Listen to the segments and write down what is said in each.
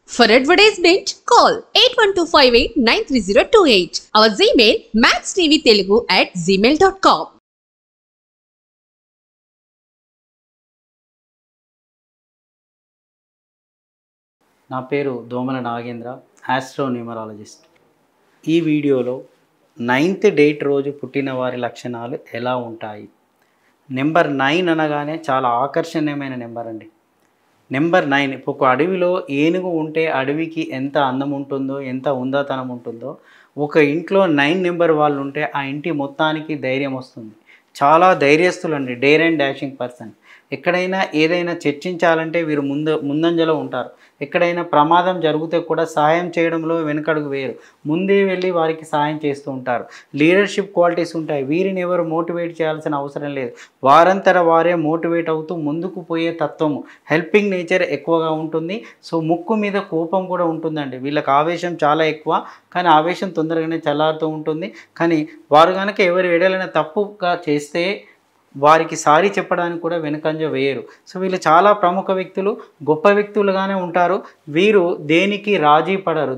For advertisement, call 8125893028. Our Gmail maxtvtelugu@gmail.com. నా పేరు దోమల నాగేంద్ర, ఆస్ట్రోన్యూమరాలజిస్ట్. ఈ వీడియోలో 9th డేట్ రోజు పుట్టిన వారి లక్షణాలు ఎలా ఉంటాయి. నెంబర్ 9 అనగానే చాలా ఆకర్షణీయమైన నెంబర్ అండి. నెంబర్ 9 ఒక అడవిలో ఏనుగు ఉంటే అడవికి ఎంత అందం ఉంటుందో, ఎంత ఉందాతనం ఉంటుందో, ఒక ఇంట్లో 9 నెంబర్ వాళ్ళు ఉంటే ఆ ఇంటి మొత్తానికి ధైర్యం వస్తుంది. చాలా ధైర్యస్తులండి, డేర్ అండ్ డాషింగ్ పర్సన్. ఎక్కడైనా ఏదైనా చర్చించాలంటే వీరు ముందంజలో ఉంటారు. ఎక్కడైనా ప్రమాదం జరిగితే కూడా సహాయం చేయడంలో వెనుకడుగు వేయరు, ముందే వెళ్ళి వారికి సహాయం చేస్తూ ఉంటారు. లీడర్షిప్ క్వాలిటీస్ ఉంటాయి. వీరిని ఎవరు మోటివేట్ చేయాల్సిన అవసరం లేదు, వారంతర వారే మోటివేట్ అవుతూ ముందుకు పోయే తత్వము, హెల్పింగ్ నేచర్ ఎక్కువగా ఉంటుంది. సో ముక్కు మీద కోపం కూడా ఉంటుందండి. వీళ్ళకి ఆవేశం చాలా ఎక్కువ, కానీ ఆవేశం తొందరగానే చల్లారుతూ ఉంటుంది. కానీ వారు కనుక ఎవరి ఎడలైనా తప్పుగా చేస్తే వారికి సారీ చెప్పడానికి కూడా వెనుకంజ వేయరు. సో వీళ్ళు చాలా ప్రముఖ వ్యక్తులు, గొప్ప వ్యక్తులుగానే ఉంటారు. వీరు దేనికి రాజీ పడరు.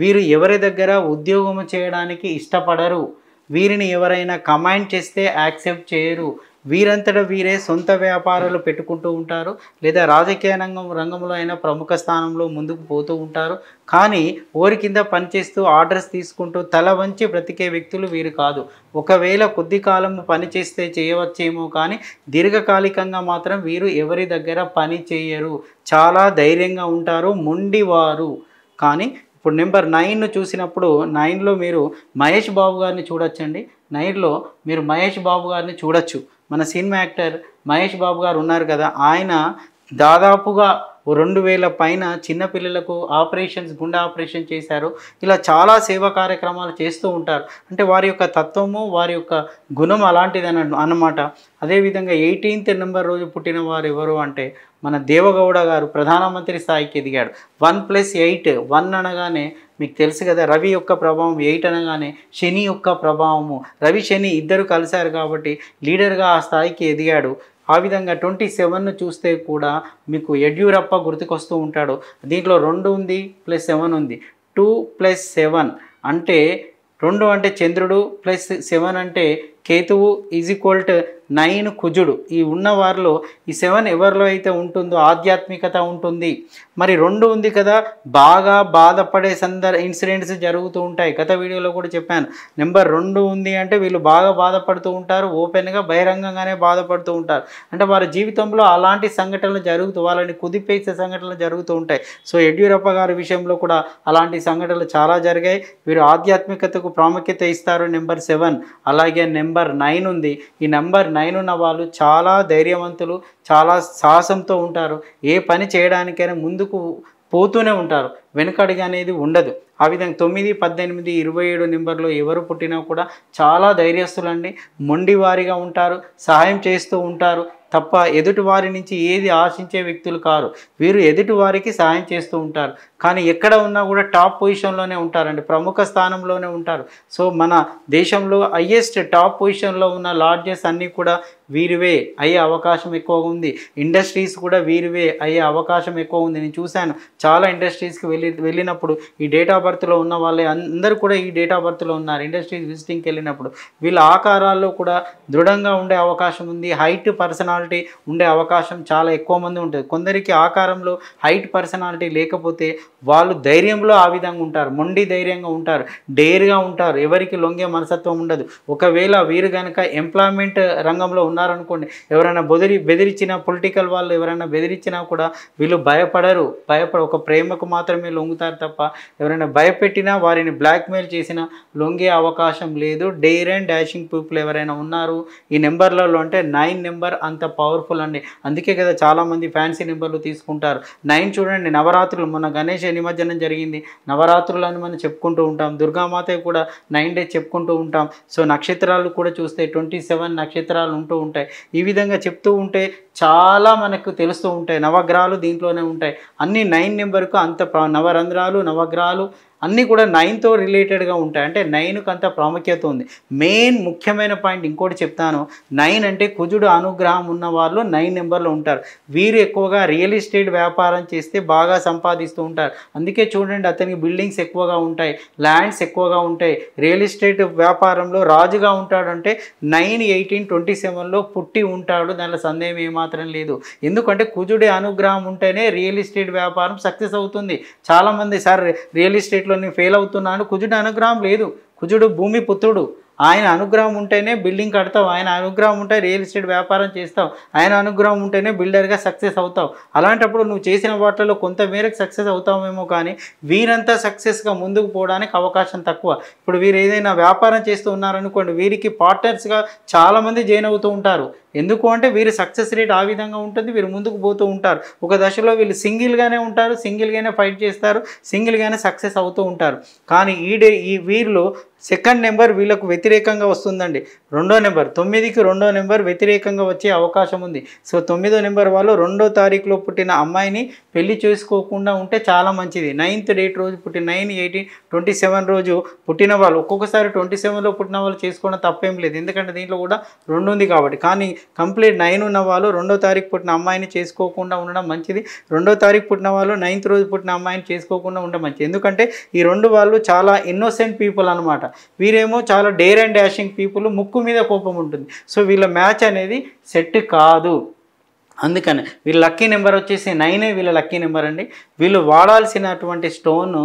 వీరు ఎవరి దగ్గర ఉద్యోగం చేయడానికి ఇష్టపడరు. వీరిని ఎవరైనా కమాండ్ చేస్తే యాక్సెప్ట్ చేయరు. వీరంతటా వీరే సొంత వ్యాపారాలు పెట్టుకుంటూ ఉంటారు, లేదా రాజకీయ రంగంలో అయినా ప్రముఖ స్థానంలో ముందుకు పోతూ ఉంటారు. కానీ ఓరి కింద పనిచేస్తూ ఆర్డర్స్ తీసుకుంటూ తల వంచి బ్రతికే వ్యక్తులు వీరు కాదు. ఒకవేళ కొద్ది కాలం పని చేస్తే చేయవచ్చేమో, కానీ దీర్ఘకాలికంగా మాత్రం వీరు ఎవరి దగ్గర పని చేయరు. చాలా ధైర్యంగా ఉంటారు, మొండివారు. కానీ ఇప్పుడు నెంబర్ 9ను చూసినప్పుడు 9లో మీరు మహేష్ బాబు గారిని చూడొచ్చండి. 9లో మీరు మహేష్ బాబు గారిని చూడొచ్చు. మన సినిమా యాక్టర్ మహేష్ బాబు గారు ఉన్నారు కదా, ఆయన దాదాపుగా 2000 పైన చిన్నపిల్లలకు గుండె ఆపరేషన్ చేశారు. ఇలా చాలా సేవా కార్యక్రమాలు చేస్తూ ఉంటారు. అంటే వారి యొక్క తత్వము, వారి యొక్క గుణం అలాంటిది అన్నమాట. అదేవిధంగా 18th నెంబర్ రోజు పుట్టిన వారు ఎవరు అంటే మన దేవగౌడ గారు ప్రధానమంత్రి స్థాయికి ఎదిగాడు. 1+8 1 అనగానే మీకు తెలుసు కదా, రవి యొక్క ప్రభావం. 8 అనగానే శని యొక్క ప్రభావము. రవి శని ఇద్దరు కలిశారు కాబట్టి లీడర్గా ఆ స్థాయికి ఎదిగాడు. ఆ విధంగా 27ను చూస్తే కూడా మీకు యడ్యూరప్ప గుర్తుకొస్తూ ఉంటాడు. దీంట్లో 2 ఉంది, +7 ఉంది. 2+7 అంటే 2 అంటే చంద్రుడు, +7 అంటే కేతువు, =9 కుజుడు. ఈ ఉన్న వారిలో ఈ 7 ఎవరిలో అయితే ఉంటుందో ఆధ్యాత్మికత ఉంటుంది. మరి 2 ఉంది కదా, బాగా బాధపడే ఇన్సిడెంట్స్ జరుగుతూ ఉంటాయి. గత వీడియోలో కూడా చెప్పాను. నెంబర్ 2 ఉంది అంటే వీళ్ళు బాగా బాధపడుతూ ఉంటారు, ఓపెన్గా బహిరంగంగానే బాధపడుతూ ఉంటారు. అంటే వారి జీవితంలో అలాంటి సంఘటనలు వాళ్ళని కుదిపేసే సంఘటనలు జరుగుతూ ఉంటాయి. సో యడ్యూరప్ప గారి విషయంలో కూడా అలాంటి సంఘటనలు చాలా జరిగాయి. వీరు ఆధ్యాత్మికతకు ప్రాముఖ్యత ఇస్తారు. నెంబర్ 7 అలాగే నెంబర్ 9 ఉంది. ఈ నెంబర్ 9 ఉన్న వాళ్ళు చాలా ధైర్యవంతులు, చాలా సాహసంతో ఉంటారు. ఏ పని చేయడానికైనా ముందుకు పోతూనే ఉంటారు, వెనుకడుగు అనేది ఉండదు. ఆ విధంగా 9, 18, 27 నెంబర్లో ఎవరు పుట్టినా కూడా చాలా ధైర్యస్తులండి, మొండివారిగా ఉంటారు, సహాయం చేస్తూ ఉంటారు తప్ప ఎదుటి వారి నుంచి ఏది ఆశించే వ్యక్తులు కారు. వీరు ఎదుటి వారికి సహాయం చేస్తూ ఉంటారు, కానీ ఎక్కడ ఉన్నా కూడా టాప్ పొజిషన్లోనే ఉంటారండి, ప్రముఖ స్థానంలోనే ఉంటారు. సో మన దేశంలో హైయెస్ట్ టాప్ పొజిషన్లో ఉన్న లాడ్జెస్ అన్నీ కూడా వీరివే అయ్యే అవకాశం ఎక్కువగా ఉంది. ఇండస్ట్రీస్ కూడా వీరివే అయ్యే అవకాశం ఎక్కువ ఉంది. నేను చూశాను, చాలా ఇండస్ట్రీస్కి వెళ్ళినప్పుడు ఈ డేట్ ఆఫ్ బర్త్లో ఉన్న వాళ్ళే అందరూ కూడా ఈ డేట్ ఆఫ్ బర్త్లో ఉన్నారు. ఇండస్ట్రీస్ విజిటింగ్కి వెళ్ళినప్పుడు వీళ్ళ ఆకారాల్లో కూడా దృఢంగా ఉండే అవకాశం ఉంది. హైట్ పర్సనాలిటీ ఉండే అవకాశం చాలా ఎక్కువ మంది ఉంటుంది. కొందరికి ఆకారంలో హైట్ పర్సనాలిటీ లేకపోతే వాళ్ళు ధైర్యంలో ఆ విధంగా ఉంటారు, మొండి ధైర్యంగా ఉంటారు, డేర్గా ఉంటారు, ఎవరికి లొంగే మనసత్వం ఉండదు. ఒకవేళ వీరు కనుక ఎంప్లాయ్మెంట్ రంగంలో ఉన్నారనుకోండి, ఎవరైనా బెదిరించిన పొలిటికల్ వాళ్ళు ఎవరైనా బెదిరించినా కూడా వీళ్ళు భయపడరు. ఒక ప్రేమకు మాత్రమే లొంగుతారు తప్ప ఎవరైనా భయపెట్టినా, వారిని బ్లాక్మెయిల్ చేసినా లొంగే అవకాశం లేదు. డేర్ అండ్ డాషింగ్ పీపుల్ ఎవరైనా ఉన్నారు ఈ నెంబర్లలో అంటే 9 నెంబర్ అంత పవర్ఫుల్ అండి. అందుకే కదా చాలామంది ఫ్యాన్సీ నెంబర్లు తీసుకుంటారు. 9 చూడండి, నవరాత్రులు, మొన్న గణేష్ నిమజ్జనం జరిగింది, నవరాత్రులు అని మనం చెప్పుకుంటూ ఉంటాం. దుర్గామాత కూడా 9 డేస్ చెప్పుకుంటూ ఉంటాం. సో నక్షత్రాలు కూడా చూస్తే 27 నక్షత్రాలు ఉంటూ ఉంటాయి. ఈ విధంగా చెప్తూ ఉంటే చాలా మనకు తెలుస్తూ ఉంటాయి. నవగ్రహాలు దీంట్లోనే ఉంటాయి. అన్ని 9 నెంబర్కు అంత నవరంధ్రాలు, నవగ్రహాలు అన్నీ కూడా 9తో రిలేటెడ్గా ఉంటాయి. అంటే 9కు అంత ప్రాముఖ్యత ఉంది. మెయిన్ ముఖ్యమైన పాయింట్ ఇంకోటి చెప్తాను. 9 అంటే కుజుడు అనుగ్రహం ఉన్న వాళ్ళు 9 నెంబర్లో ఉంటారు. వీరు ఎక్కువగా రియల్ ఎస్టేట్ వ్యాపారం చేస్తే బాగా సంపాదిస్తూ ఉంటారు. అందుకే చూడండి అతనికి బిల్డింగ్స్ ఎక్కువగా ఉంటాయి, ల్యాండ్స్ ఎక్కువగా ఉంటాయి. రియల్ ఎస్టేట్ వ్యాపారంలో రాజుగా ఉంటాడంటే 9/18/27లో పుట్టి ఉంటాడు. దానిలో సందేహం ఏమాత్రం లేదు. ఎందుకంటే కుజుడి అనుగ్రహం ఉంటేనే రియల్ ఎస్టేట్ వ్యాపారం సక్సెస్ అవుతుంది. చాలామంది సార్ రియల్ ఎస్టేట్లో నేను ఫెయిల్ అవుతున్నాను, కుజుడి అనుగ్రహం లేదు. కుజుడు భూమి పుత్రుడు, ఆయన అనుగ్రహం ఉంటేనే బిల్డింగ్ కడతావు, ఆయన అనుగ్రహం ఉంటే రియల్ ఎస్టేట్ వ్యాపారం చేస్తావు, ఆయన అనుగ్రహం ఉంటేనే బిల్డర్గా సక్సెస్ అవుతావు. అలాంటప్పుడు నువ్వు చేసిన వాటిలో కొంత మేరకు సక్సెస్ అవుతావేమో, కానీ వీరంతా సక్సెస్గా ముందుకు పోవడానికి అవకాశం తక్కువ. ఇప్పుడు వీరు ఏదైనా వ్యాపారం చేస్తూ ఉన్నారనుకోండి, వీరికి పార్ట్నర్స్గా చాలామంది జాయిన్ అవుతూ ఉంటారు. ఎందుకు అంటే వీరి సక్సెస్ రేట్ ఆ విధంగా ఉంటుంది, వీరు ముందుకు పోతూ ఉంటారు. ఒక దశలో వీళ్ళు సింగిల్గానే ఉంటారు, సింగిల్గానే ఫైట్ చేస్తారు, సింగిల్గానే సక్సెస్ అవుతూ ఉంటారు. కానీ ఈ వీరిలో సెకండ్ నెంబర్ వీళ్ళకు వ్యతిరేకంగా వస్తుందండి. రెండో నెంబర్ 9కి రెండో నెంబర్ వ్యతిరేకంగా వచ్చే అవకాశం ఉంది. సో 9వ నెంబర్ వాళ్ళు 2వ తారీఖులో పుట్టిన అమ్మాయిని పెళ్లి చేసుకోకుండా ఉంటే చాలా మంచిది. 9th డేట్ రోజు పుట్టిన 9/18/27 రోజు పుట్టిన వాళ్ళు, ఒక్కొక్కసారి 27లో పుట్టిన వాళ్ళు చేసుకోవడం తప్పేం లేదు, ఎందుకంటే దీంట్లో కూడా 2 ఉంది కాబట్టి. కానీ కంప్లీట్ 9 ఉన్న వాళ్ళు 2వ తారీఖు పుట్టిన అమ్మాయిని చేసుకోకుండా ఉండడం మంచిది. 2వ తారీఖు పుట్టిన వాళ్ళు 9th రోజు పుట్టిన అమ్మాయిని చేసుకోకుండా ఉండడం మంచిది. ఎందుకంటే ఈ 2 వాళ్ళు చాలా ఇన్నోసెంట్ పీపుల్ అనమాట. వీరేమో చాలా డేర్ అండ్ డాషింగ్ పీపుల్, ముక్కు మీద కోపం ఉంటుంది. సో వీళ్ళ మ్యాచ్ అనేది సెట్ కాదు. అందుకని వీళ్ళ లక్కీ నెంబర్ వచ్చేసి 9 వీళ్ళ లక్కీ నెంబర్ అండి. వీళ్ళు వాడాల్సినటువంటి స్టోను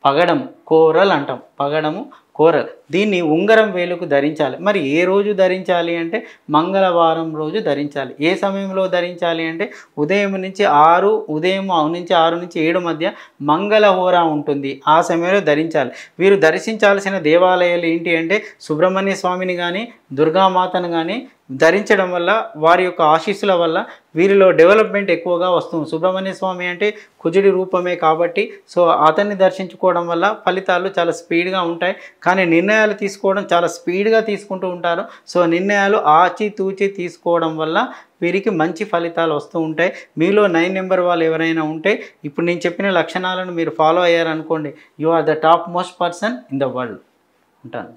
పగడం, కోరల్ అంటాం. పగడము, కోరల్. దీన్ని ఉంగరం వేలుకు ధరించాలి. మరి ఏ రోజు ధరించాలి అంటే మంగళవారం రోజు ధరించాలి. ఏ సమయంలో ధరించాలి అంటే ఉదయం నుంచి 6 నుంచి 7 మధ్య మంగళహోర ఉంటుంది, ఆ సమయంలో ధరించాలి. వీరు దర్శించాల్సిన దేవాలయాలు ఏంటి అంటే సుబ్రహ్మణ్య స్వామిని కానీ దుర్గామాతను కానీ ధరించడం వల్ల వారి యొక్క ఆశీస్సుల వల్ల వీరిలో డెవలప్మెంట్ ఎక్కువగా వస్తుంది. సుబ్రహ్మణ్య స్వామి అంటే కుజుడి రూపమే కాబట్టి సో అతన్ని దర్శించుకోవడం వల్ల ఫలితాలు చాలా స్పీడ్గా ఉంటాయి. కానీ నిర్ణయాలు తీసుకోవడం చాలా స్పీడ్గా తీసుకుంటూ ఉంటారు. సో నిర్ణయాలు ఆచితూచి తీసుకోవడం వల్ల వీరికి మంచి ఫలితాలు వస్తూ ఉంటాయి. మీలో 9 నెంబర్ వాళ్ళు ఎవరైనా ఉంటే ఇప్పుడు నేను చెప్పిన లక్షణాలను మీరు ఫాలో అయ్యారనుకోండి, you are the top most person in the world. ఉంటాను.